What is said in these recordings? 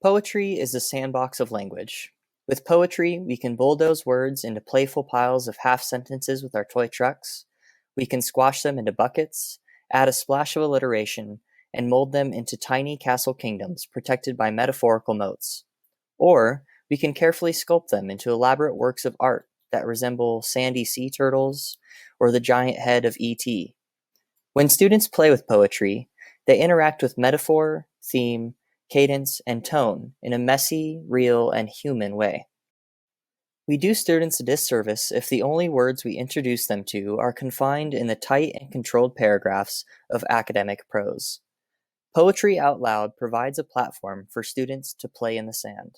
Poetry is a sandbox of language. With poetry, we can bulldoze words into playful piles of half sentences with our toy trucks. We can squash them into buckets, add a splash of alliteration, and mold them into tiny castle kingdoms protected by metaphorical moats. Or we can carefully sculpt them into elaborate works of art that resemble sandy sea turtles or the giant head of E.T. When students play with poetry, they interact with metaphor, theme, cadence, and tone in a messy, real, and human way. We do students a disservice if the only words we introduce them to are confined in the tight and controlled paragraphs of academic prose. Poetry Out Loud provides a platform for students to play in the sand.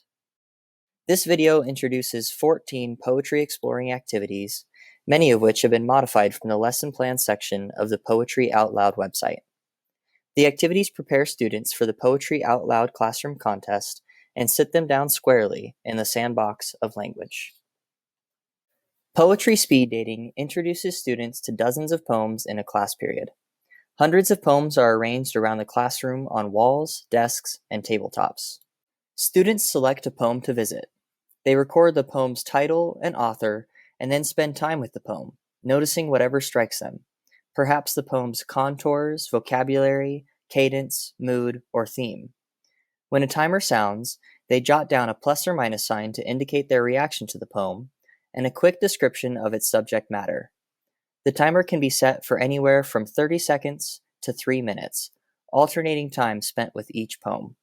This video introduces 14 poetry exploring activities, many of which have been modified from the lesson plan section of the Poetry Out Loud website. The activities prepare students for the Poetry Out Loud classroom contest and sit them down squarely in the sandbox of language. Poetry speed dating introduces students to dozens of poems in a class period. Hundreds of poems are arranged around the classroom on walls, desks, and tabletops. Students select a poem to visit. They record the poem's title and author and then spend time with the poem, noticing whatever strikes them. Perhaps the poem's contours, vocabulary, cadence, mood, or theme. When a timer sounds, they jot down a plus or minus sign to indicate their reaction to the poem, and a quick description of its subject matter. The timer can be set for anywhere from 30 seconds to 3 minutes, alternating time spent with each poem.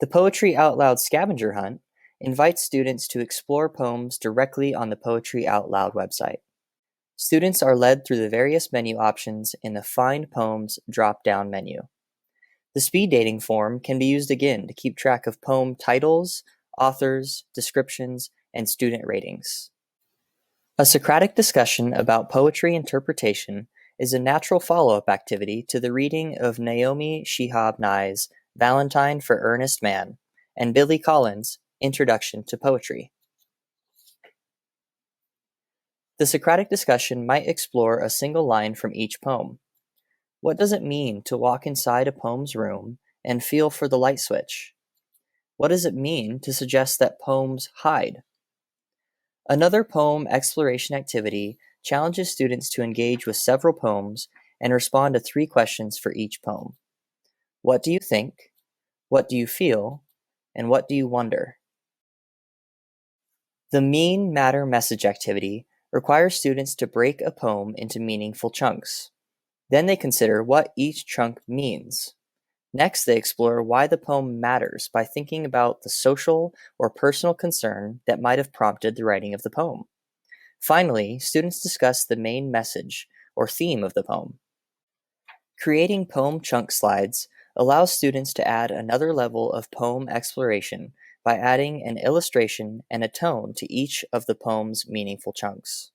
The Poetry Out Loud Scavenger Hunt invites students to explore poems directly on the Poetry Out Loud website. Students are led through the various menu options in the Find Poems drop-down menu. The speed dating form can be used again to keep track of poem titles, authors, descriptions, and student ratings. A Socratic discussion about poetry interpretation is a natural follow-up activity to the reading of Naomi Shihab Nye's Valentine for Earnest Man and Billy Collins' Introduction to Poetry. The Socratic discussion might explore a single line from each poem. What does it mean to walk inside a poem's room and feel for the light switch? What does it mean to suggest that poems hide? Another poem exploration activity challenges students to engage with several poems and respond to 3 questions for each poem. What do you think? What do you feel? And what do you wonder? The Mean Matter Message activity requires students to break a poem into meaningful chunks. Then they consider what each chunk means. Next, they explore why the poem matters by thinking about the social or personal concern that might have prompted the writing of the poem. Finally, students discuss the main message or theme of the poem. Creating poem chunk slides allows students to add another level of poem exploration by adding an illustration and a tone to each of the poem's meaningful chunks.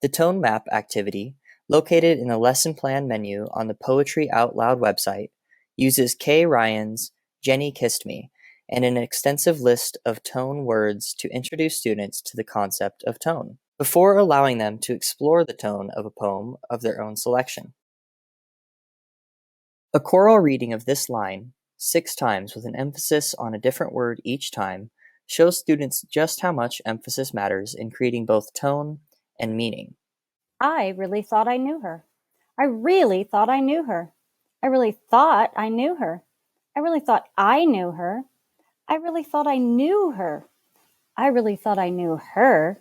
The Tone Map activity, located in the Lesson Plan menu on the Poetry Out Loud website, uses Kay Ryan's Jenny Kissed Me and an extensive list of tone words to introduce students to the concept of tone, before allowing them to explore the tone of a poem of their own selection. A choral reading of this line, 6 times with an emphasis on a different word each time, shows students just how much emphasis matters in creating both tone and meaning. I really thought I knew her. I really thought I knew her. I really thought I knew her. I really thought I knew her. I really thought I knew her. I really thought I knew her.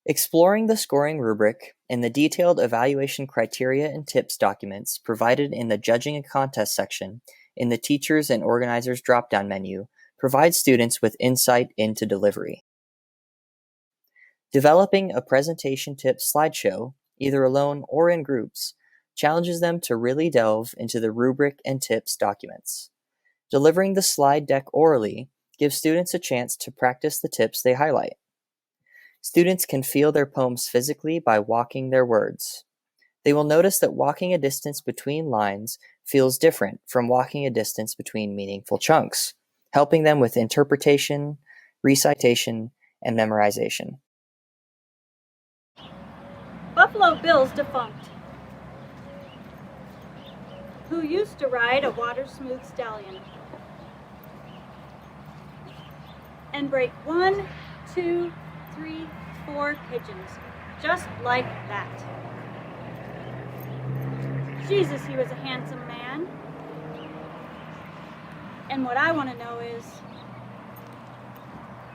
Exploring the scoring rubric in the detailed evaluation criteria and tips documents provided in the Judging a Contest section in the Teachers and Organizers drop-down menu provides students with insight into delivery. Developing a presentation tips slideshow, either alone or in groups, challenges them to really delve into the rubric and tips documents. Delivering the slide deck orally gives students a chance to practice the tips they highlight. Students can feel their poems physically by walking their words. They will notice that walking a distance between lines feels different from walking a distance between meaningful chunks, helping them with interpretation, recitation, and memorization. Buffalo Bill's defunct. Who used to ride a water-smooth stallion. and break 1, 2, 3, 4 pigeons, just like that. Jesus, he was a handsome man. And what I want to know is,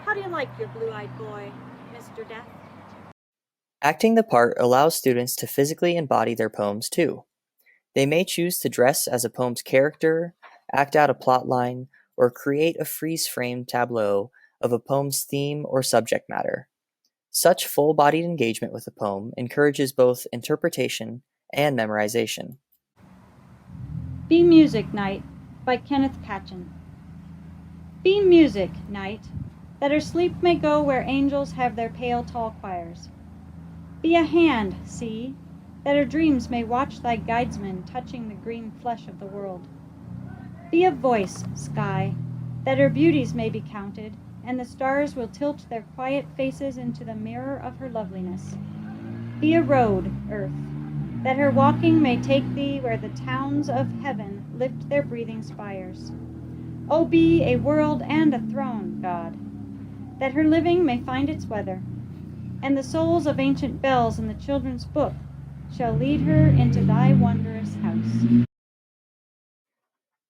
how do you like your blue-eyed boy, Mr. Death? Acting the part allows students to physically embody their poems too. They may choose to dress as a poem's character, act out a plot line, or create a freeze-frame tableau of a poem's theme or subject matter. Such full-bodied engagement with a poem encourages both interpretation and memorization. Be Music Night by Kenneth Patchen. Be music, night, that her sleep may go where angels have their pale tall choirs. Be a hand, sea, that her dreams may watch thy guidesmen touching the green flesh of the world. Be a voice, sky, that her beauties may be counted, and the stars will tilt their quiet faces into the mirror of her loveliness. Be a road, earth, that her walking may take thee where the towns of heaven lift their breathing spires. O be a world and a throne, God, that her living may find its weather, and the souls of ancient bells in the children's book shall lead her into thy wondrous house.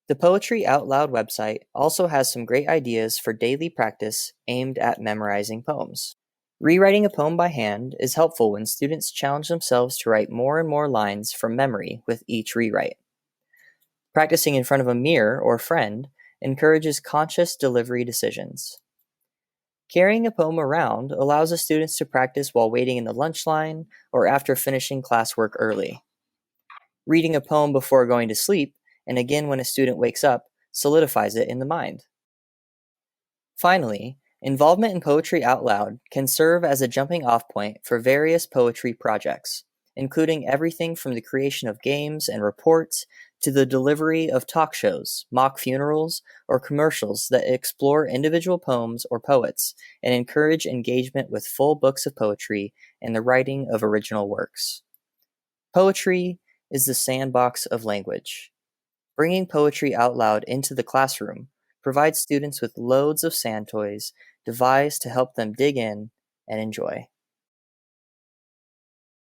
The Poetry Out Loud website also has some great ideas for daily practice aimed at memorizing poems. Rewriting a poem by hand is helpful when students challenge themselves to write more and more lines from memory with each rewrite. Practicing in front of a mirror or friend encourages conscious delivery decisions. Carrying a poem around allows the students to practice while waiting in the lunch line or after finishing classwork early. Reading a poem before going to sleep, and again when a student wakes up, solidifies it in the mind. Finally, involvement in Poetry Out Loud can serve as a jumping-off point for various poetry projects, including everything from the creation of games and reports to the delivery of talk shows, mock funerals, or commercials that explore individual poems or poets and encourage engagement with full books of poetry and the writing of original works. Poetry is the sandbox of language. Bringing poetry out loud into the classroom provides students with loads of sand toys devised to help them dig in and enjoy.